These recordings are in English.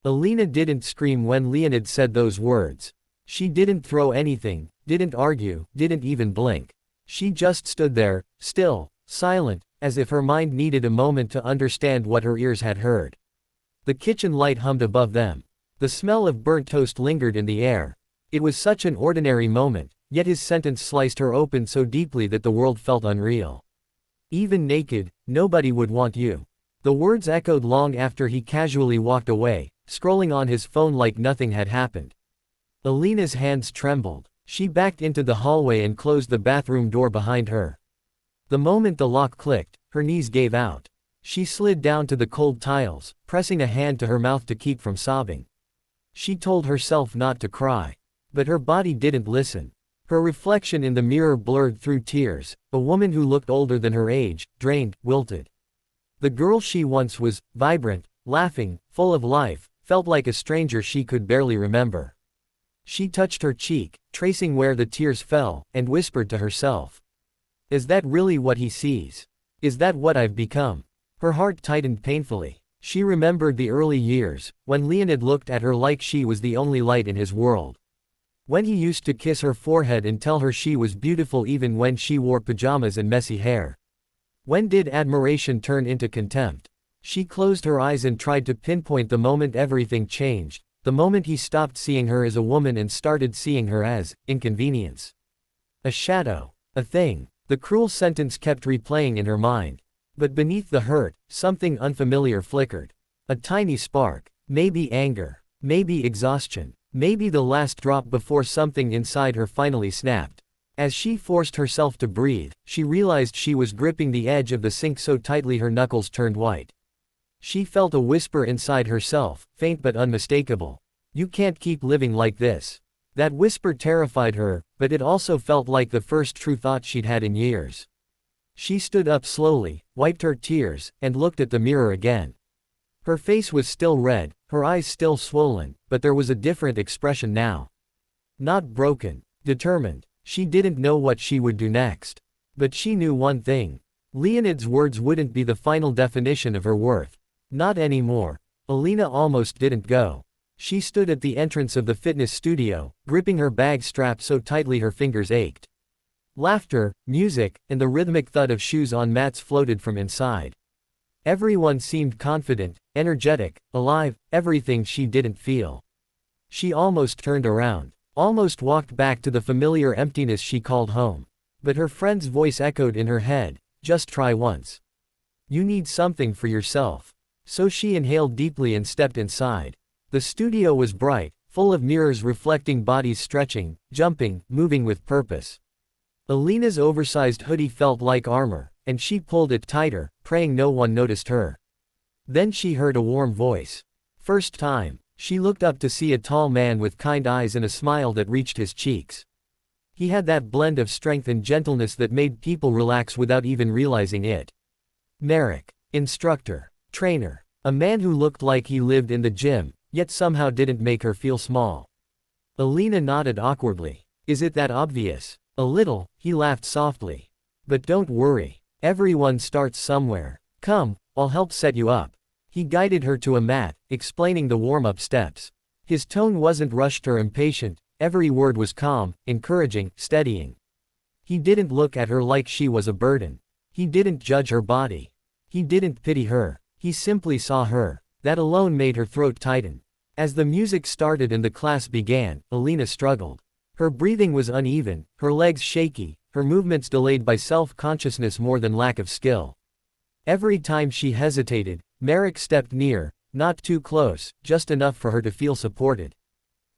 Alina didn't scream when Leonid said those words. She didn't throw anything, didn't argue, didn't even blink. She just stood there, still, silent, as if her mind needed a moment to understand what her ears had heard. The kitchen light hummed above them. The smell of burnt toast lingered in the air. It was such an ordinary moment, yet his sentence sliced her open so deeply that the world felt unreal. Even naked, nobody would want you. The words echoed long after he casually walked away, scrolling on his phone like nothing had happened. Alina's hands trembled. She backed into the hallway and closed the bathroom door behind her. The moment the lock clicked, her knees gave out. She slid down to the cold tiles, pressing a hand to her mouth to keep from sobbing. She told herself not to cry. But her body didn't listen. Her reflection in the mirror blurred through tears, a woman who looked older than her age, drained, wilted. The girl she once was, vibrant, laughing, full of life, felt like a stranger she could barely remember. She touched her cheek, tracing where the tears fell, and whispered to herself. Is that really what he sees? Is that what I've become? Her heart tightened painfully. She remembered the early years, when Leonid looked at her like she was the only light in his world. When he used to kiss her forehead and tell her she was beautiful even when she wore pajamas and messy hair. When did admiration turn into contempt? She closed her eyes and tried to pinpoint the moment everything changed, the moment he stopped seeing her as a woman and started seeing her as inconvenience. A shadow. A thing. The cruel sentence kept replaying in her mind. But beneath the hurt, something unfamiliar flickered. A tiny spark. Maybe anger. Maybe exhaustion. Maybe the last drop before something inside her finally snapped. As she forced herself to breathe, she realized she was gripping the edge of the sink so tightly her knuckles turned white. She felt a whisper inside herself, faint but unmistakable. You can't keep living like this. That whisper terrified her, but it also felt like the first true thought she'd had in years. She stood up slowly, wiped her tears, and looked at the mirror again. Her face was still red, her eyes still swollen, but there was a different expression now. Not broken, determined. She didn't know what she would do next. But she knew one thing. Leonid's words wouldn't be the final definition of her worth. Not anymore. Alina almost didn't go. She stood at the entrance of the fitness studio, gripping her bag strap so tightly her fingers ached. Laughter, music, and the rhythmic thud of shoes on mats floated from inside. Everyone seemed confident, energetic, alive, everything she didn't feel. She almost turned around, almost walked back to the familiar emptiness she called home. But her friend's voice echoed in her head, just try once. You need something for yourself. So she inhaled deeply and stepped inside. The studio was bright, full of mirrors reflecting bodies stretching, jumping, moving with purpose. Alina's oversized hoodie felt like armor, and she pulled it tighter, praying no one noticed her. Then she heard a warm voice. First time, she looked up to see a tall man with kind eyes and a smile that reached his cheeks. He had that blend of strength and gentleness that made people relax without even realizing it. Marek. Instructor. Trainer. A man who looked like he lived in the gym, yet somehow didn't make her feel small. Alina nodded awkwardly. Is it that obvious? A little, he laughed softly. But don't worry. Everyone starts somewhere. Come, I'll help set you up. He guided her to a mat, explaining the warm-up steps. His tone wasn't rushed or impatient, every word was calm, encouraging, steadying. He didn't look at her like she was a burden. He didn't judge her body. He didn't pity her. He simply saw her. That alone made her throat tighten. As the music started and the class began, Alina struggled. Her breathing was uneven, her legs shaky, her movements delayed by self-consciousness more than lack of skill. Every time she hesitated, Marek stepped near, not too close, just enough for her to feel supported.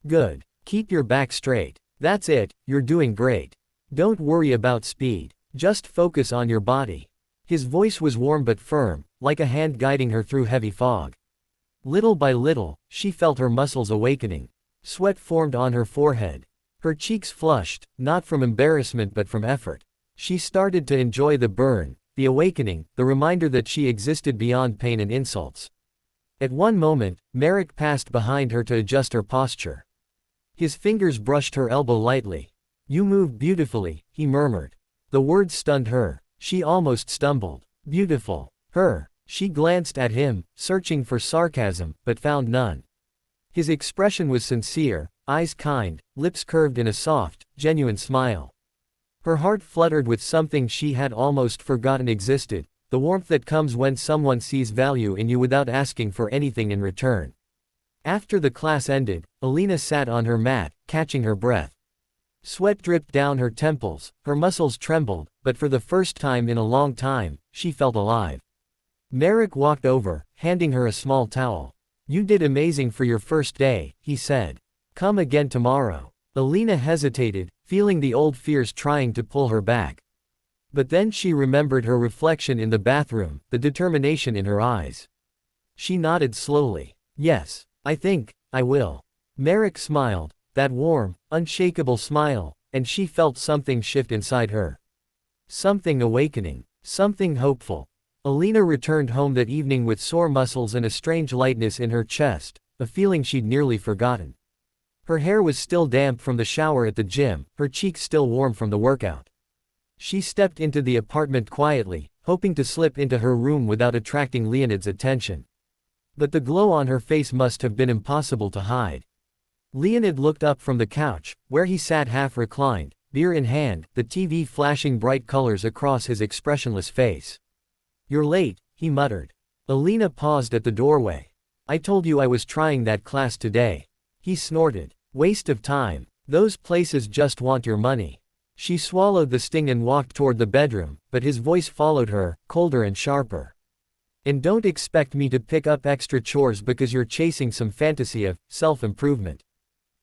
Good. Keep your back straight. That's it, you're doing great. Don't worry about speed. Just focus on your body. His voice was warm but firm, like a hand guiding her through heavy fog. Little by little, she felt her muscles awakening. Sweat formed on her forehead. Her cheeks flushed, not from embarrassment but from effort. She started to enjoy the burn, the awakening, the reminder that she existed beyond pain and insults. At one moment, Marek passed behind her to adjust her posture. His fingers brushed her elbow lightly. You move beautifully, he murmured. The words stunned her. She almost stumbled. Beautiful. Her. She glanced at him, searching for sarcasm, but found none. His expression was sincere, eyes kind, lips curved in a soft, genuine smile. Her heart fluttered with something she had almost forgotten existed, the warmth that comes when someone sees value in you without asking for anything in return. After the class ended, Alina sat on her mat, catching her breath. Sweat dripped down her temples, her muscles trembled, but for the first time in a long time, she felt alive. Merrick walked over, handing her a small towel. "You did amazing for your first day," he said. "Come again tomorrow." Alina hesitated, feeling the old fears trying to pull her back. But then she remembered her reflection in the bathroom, the determination in her eyes. She nodded slowly. "Yes, I think I will." Merrick smiled, that warm, unshakable smile, and she felt something shift inside her. Something awakening, something hopeful. Alina returned home that evening with sore muscles and a strange lightness in her chest, a feeling she'd nearly forgotten. Her hair was still damp from the shower at the gym, her cheeks still warm from the workout. She stepped into the apartment quietly, hoping to slip into her room without attracting Leonid's attention. But the glow on her face must have been impossible to hide. Leonid looked up from the couch, where he sat half reclined, beer in hand, the TV flashing bright colors across his expressionless face. "You're late," he muttered. Alina paused at the doorway. "I told you I was trying that class today." He snorted. "Waste of time. Those places just want your money." She swallowed the sting and walked toward the bedroom, but his voice followed her, colder and sharper. "And don't expect me to pick up extra chores because you're chasing some fantasy of self-improvement.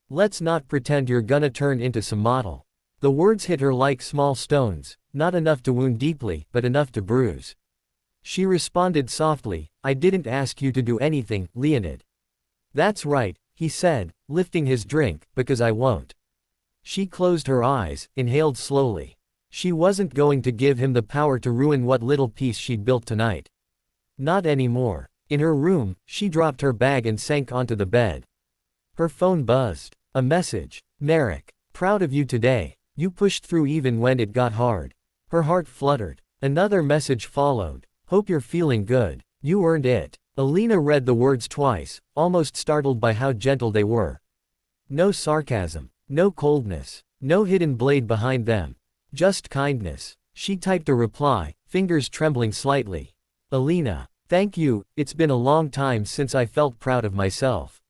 Let's not pretend you're gonna turn into some model." The words hit her like small stones, not enough to wound deeply, but enough to bruise. She responded softly, "I didn't ask you to do anything, Leonid." "That's right," he said, lifting his drink, "because I won't." She closed her eyes, inhaled slowly. She wasn't going to give him the power to ruin what little peace she'd built tonight. Not anymore. In her room, she dropped her bag and sank onto the bed. Her phone buzzed. A message. "Merrick, proud of you today. You pushed through even when it got hard." Her heart fluttered. Another message followed. "Hope you're feeling good. You earned it." Alina read the words twice, almost startled by how gentle they were. No sarcasm, no coldness, no hidden blade behind them. Just kindness. She typed a reply, fingers trembling slightly. "Alina, thank you, it's been a long time since I felt proud of myself."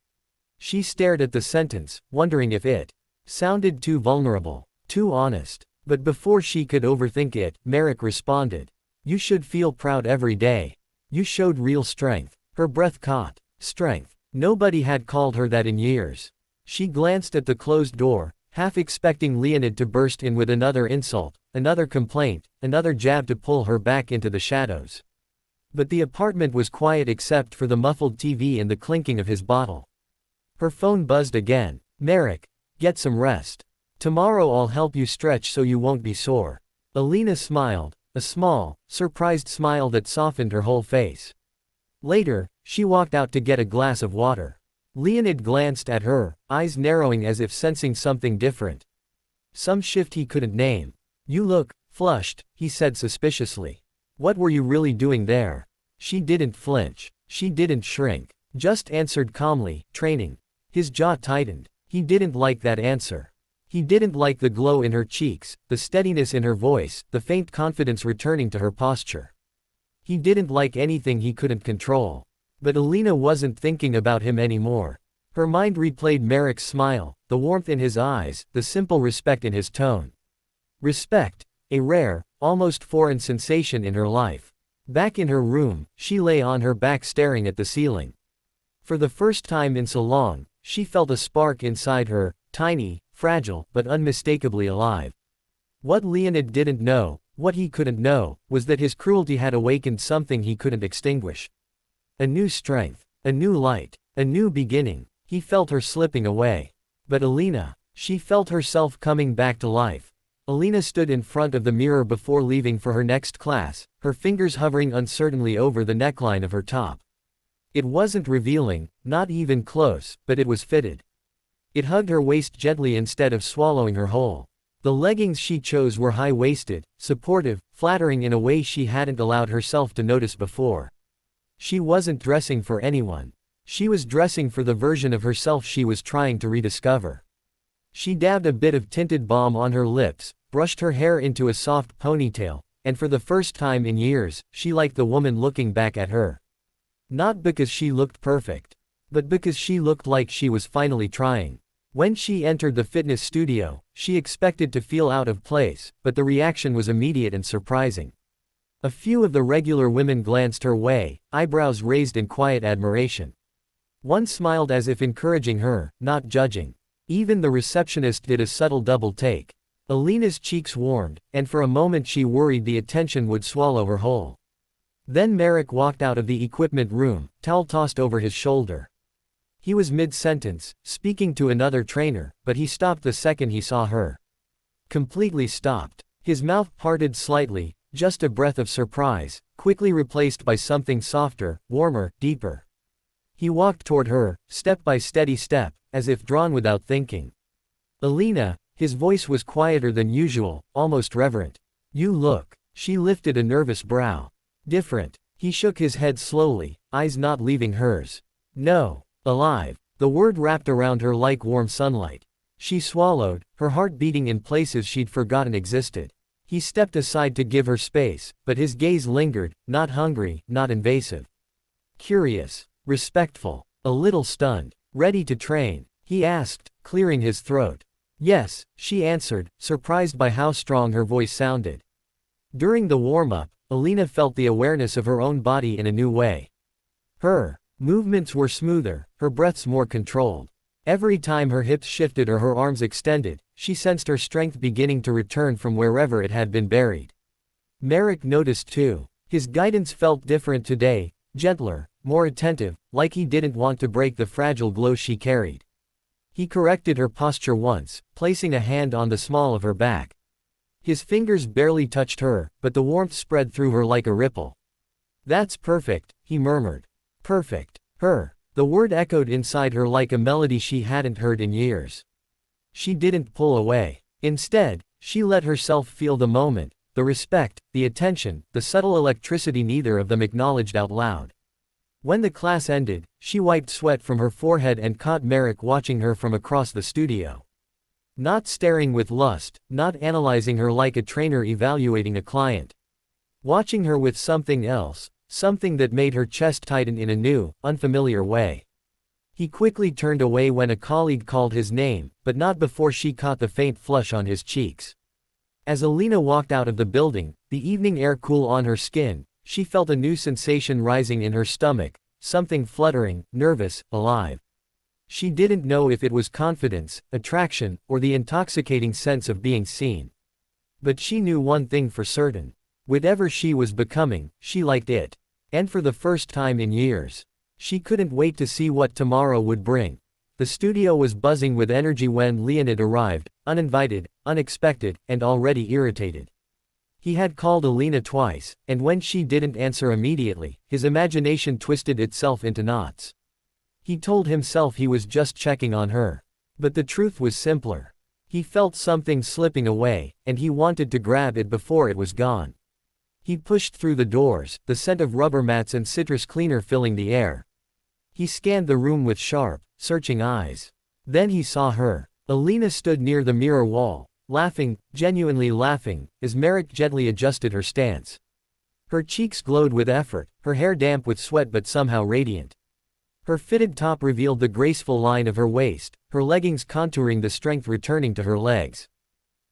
She stared at the sentence, wondering if it sounded too vulnerable, too honest. But before she could overthink it, Merrick responded. "You should feel proud every day. You showed real strength." Her breath caught. Strength. Nobody had called her that in years. She glanced at the closed door, half expecting Leonid to burst in with another insult, another complaint, another jab to pull her back into the shadows. But the apartment was quiet except for the muffled TV and the clinking of his bottle. Her phone buzzed again. "Merrick, get some rest. Tomorrow I'll help you stretch so you won't be sore." Alina smiled, a small, surprised smile that softened her whole face. Later, she walked out to get a glass of water. Leonid glanced at her, eyes narrowing as if sensing something different. Some shift he couldn't name. "You look flushed," he said suspiciously. "What were you really doing there?" She didn't flinch. She didn't shrink. Just answered calmly, "Training." His jaw tightened. He didn't like that answer. He didn't like the glow in her cheeks, the steadiness in her voice, the faint confidence returning to her posture. He didn't like anything he couldn't control. But Alina wasn't thinking about him anymore. Her mind replayed Merrick's smile, the warmth in his eyes, the simple respect in his tone. Respect, a rare, almost foreign sensation in her life. Back in her room, she lay on her back staring at the ceiling. For the first time in so long, she felt a spark inside her, tiny, fragile, but unmistakably alive. What Leonid didn't know, what he couldn't know, was that his cruelty had awakened something he couldn't extinguish. A new strength, a new light, a new beginning. He felt her slipping away. But Alina, she felt herself coming back to life. Alina stood in front of the mirror before leaving for her next class, her fingers hovering uncertainly over the neckline of her top. It wasn't revealing, not even close, but it was fitted. It hugged her waist gently instead of swallowing her whole. The leggings she chose were high-waisted, supportive, flattering in a way she hadn't allowed herself to notice before. She wasn't dressing for anyone. She was dressing for the version of herself she was trying to rediscover. She dabbed a bit of tinted balm on her lips, brushed her hair into a soft ponytail, and for the first time in years, she liked the woman looking back at her. Not because she looked perfect, but because she looked like she was finally trying. When she entered the fitness studio, she expected to feel out of place, but the reaction was immediate and surprising. A few of the regular women glanced her way, eyebrows raised in quiet admiration. One smiled as if encouraging her, not judging. Even the receptionist did a subtle double take. Alina's cheeks warmed, and for a moment she worried the attention would swallow her whole. Then Merrick walked out of the equipment room, towel tossed over his shoulder. He was mid-sentence, speaking to another trainer, but he stopped the second he saw her. Completely stopped. His mouth parted slightly, just a breath of surprise, quickly replaced by something softer, warmer, deeper. He walked toward her, step by steady step, as if drawn without thinking. "Alina," his voice was quieter than usual, almost reverent. "You look." She lifted a nervous brow. "Different." He shook his head slowly, eyes not leaving hers. "No. Alive." The word wrapped around her like warm sunlight. She swallowed, her heart beating in places she'd forgotten existed. He stepped aside to give her space, but his gaze lingered, not hungry, not invasive. Curious. Respectful. A little stunned. "Ready to train?" he asked, clearing his throat. "Yes," she answered, surprised by how strong her voice sounded. During the warm-up, Alina felt the awareness of her own body in a new way. Her movements were smoother, her breaths more controlled. Every time her hips shifted or her arms extended, she sensed her strength beginning to return from wherever it had been buried. Merrick noticed too. His guidance felt different today, gentler, more attentive, like he didn't want to break the fragile glow she carried. He corrected her posture once, placing a hand on the small of her back. His fingers barely touched her, but the warmth spread through her like a ripple. "That's perfect," he murmured. "Perfect." Her. The word echoed inside her like a melody she hadn't heard in years. She didn't pull away. Instead, she let herself feel the moment, the respect, the attention, the subtle electricity neither of them acknowledged out loud. When the class ended, she wiped sweat from her forehead and caught Merrick watching her from across the studio. Not staring with lust, not analyzing her like a trainer evaluating a client. Watching her with something else, something that made her chest tighten in a new, unfamiliar way. He quickly turned away when a colleague called his name, but not before she caught the faint flush on his cheeks. As Alina walked out of the building, the evening air cool on her skin, she felt a new sensation rising in her stomach, something fluttering, nervous, alive. She didn't know if it was confidence, attraction, or the intoxicating sense of being seen. But she knew one thing for certain. Whatever she was becoming, she liked it. And for the first time in years. She couldn't wait to see what tomorrow would bring. The studio was buzzing with energy when Leonid arrived, uninvited, unexpected, and already irritated. He had called Alina twice, and when she didn't answer immediately, his imagination twisted itself into knots. He told himself he was just checking on her. But the truth was simpler. He felt something slipping away, and he wanted to grab it before it was gone. He pushed through the doors, the scent of rubber mats and citrus cleaner filling the air. He scanned the room with sharp, searching eyes. Then he saw her. Alina stood near the mirror wall, laughing, genuinely laughing, as Merrick gently adjusted her stance. Her cheeks glowed with effort, her hair damp with sweat but somehow radiant. Her fitted top revealed the graceful line of her waist, her leggings contouring the strength returning to her legs.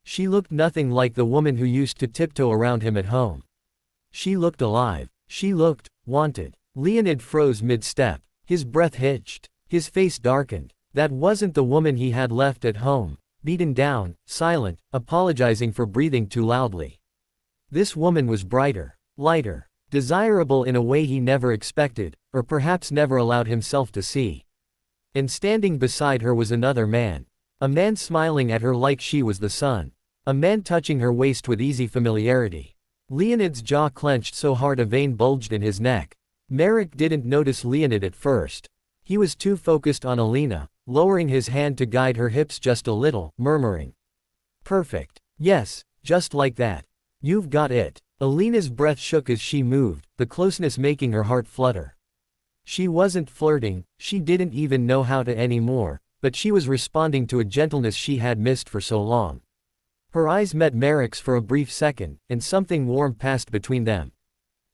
She looked nothing like the woman who used to tiptoe around him at home. She looked alive. She looked wanted. Leonid froze mid-step. His breath hitched. His face darkened. That wasn't the woman he had left at home, beaten down, silent, apologizing for breathing too loudly. This woman was brighter, lighter, desirable in a way he never expected, or perhaps never allowed himself to see. And standing beside her was another man. A man smiling at her like she was the sun. A man touching her waist with easy familiarity. Leonid's jaw clenched so hard a vein bulged in his neck. Merrick didn't notice Leonid at first. He was too focused on Alina, lowering his hand to guide her hips just a little, murmuring. "Perfect. Yes, just like that. You've got it." Alina's breath shook as she moved, the closeness making her heart flutter. She wasn't flirting, she didn't even know how to anymore, but she was responding to a gentleness she had missed for so long. Her eyes met Merrick's for a brief second, and something warm passed between them.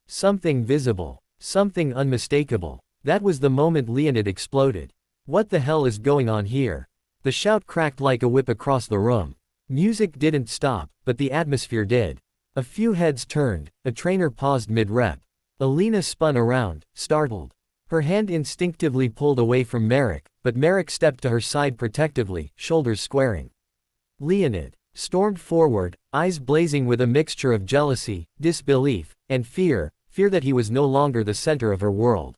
Something visible. Something unmistakable. That was the moment Leonid exploded. What the hell is going on here? The shout cracked like a whip across the room. Music didn't stop, but the atmosphere did. A few heads turned, a trainer paused mid-rep. Alina spun around, startled. Her hand instinctively pulled away from Merrick, but Merrick stepped to her side protectively, shoulders squaring. Leonid stormed forward, eyes blazing with a mixture of jealousy, disbelief, and fear that he was no longer the center of her world.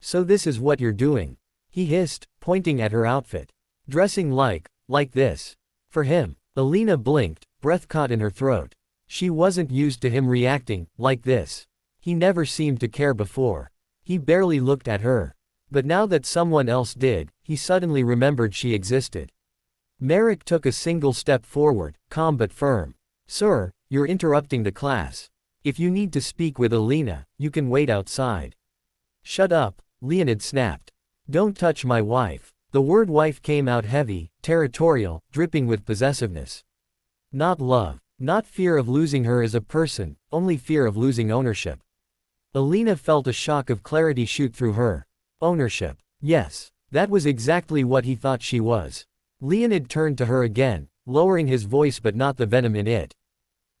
"So this is what you're doing," he hissed, pointing at her outfit. "Dressing like this." For him. Alina blinked, breath caught in her throat. She wasn't used to him reacting like this. He never seemed to care before. He barely looked at her. But now that someone else did, he suddenly remembered she existed. Merrick took a single step forward, calm but firm. "Sir, you're interrupting the class. If you need to speak with Alina, you can wait outside." "Shut up," Leonid snapped. "Don't touch my wife." The word wife came out heavy, territorial, dripping with possessiveness. Not love. Not fear of losing her as a person, only fear of losing ownership. Alina felt a shock of clarity shoot through her. Ownership. Yes. That was exactly what he thought she was. Leonid turned to her again, lowering his voice but not the venom in it.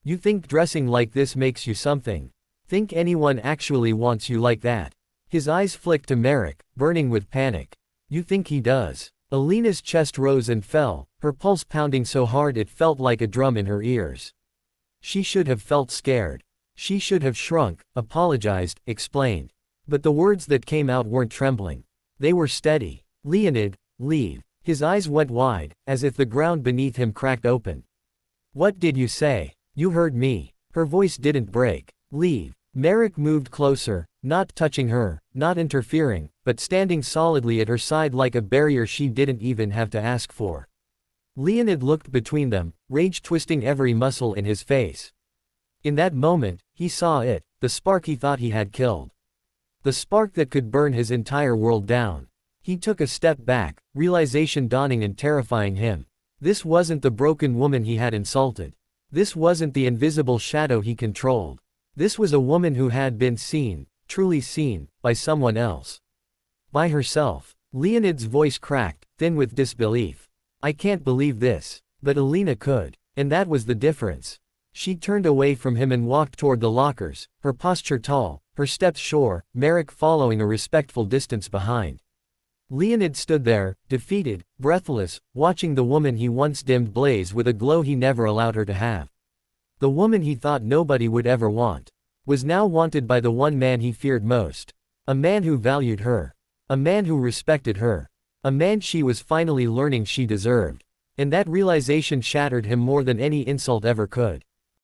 "You think dressing like this makes you something? Think anyone actually wants you like that?" His eyes flicked to Merrick, burning with panic. "You think he does?" Alina's chest rose and fell, her pulse pounding so hard it felt like a drum in her ears. She should have felt scared. She should have shrunk, apologized, explained. But the words that came out weren't trembling. They were steady. "Leonid, leave." His eyes went wide, as if the ground beneath him cracked open. "What did you say?" "You heard me." Her voice didn't break. "Leave." Merrick moved closer, not touching her, not interfering, but standing solidly at her side like a barrier she didn't even have to ask for. Leonid looked between them, rage twisting every muscle in his face. In that moment, he saw it, the spark he thought he had killed. The spark that could burn his entire world down. He took a step back, realization dawning and terrifying him. This wasn't the broken woman he had insulted. This wasn't the invisible shadow he controlled. This was a woman who had been seen, truly seen, by someone else. By herself. Leonid's voice cracked, thin with disbelief. "I can't believe this." But Alina could. And that was the difference. She turned away from him and walked toward the lockers, her posture tall, her steps sure, Merrick following a respectful distance behind. Leonid stood there, defeated, breathless, watching the woman he once dimmed blaze with a glow he never allowed her to have. The woman he thought nobody would ever want, was now wanted by the one man he feared most. A man who valued her. A man who respected her. A man she was finally learning she deserved. And that realization shattered him more than any insult ever could.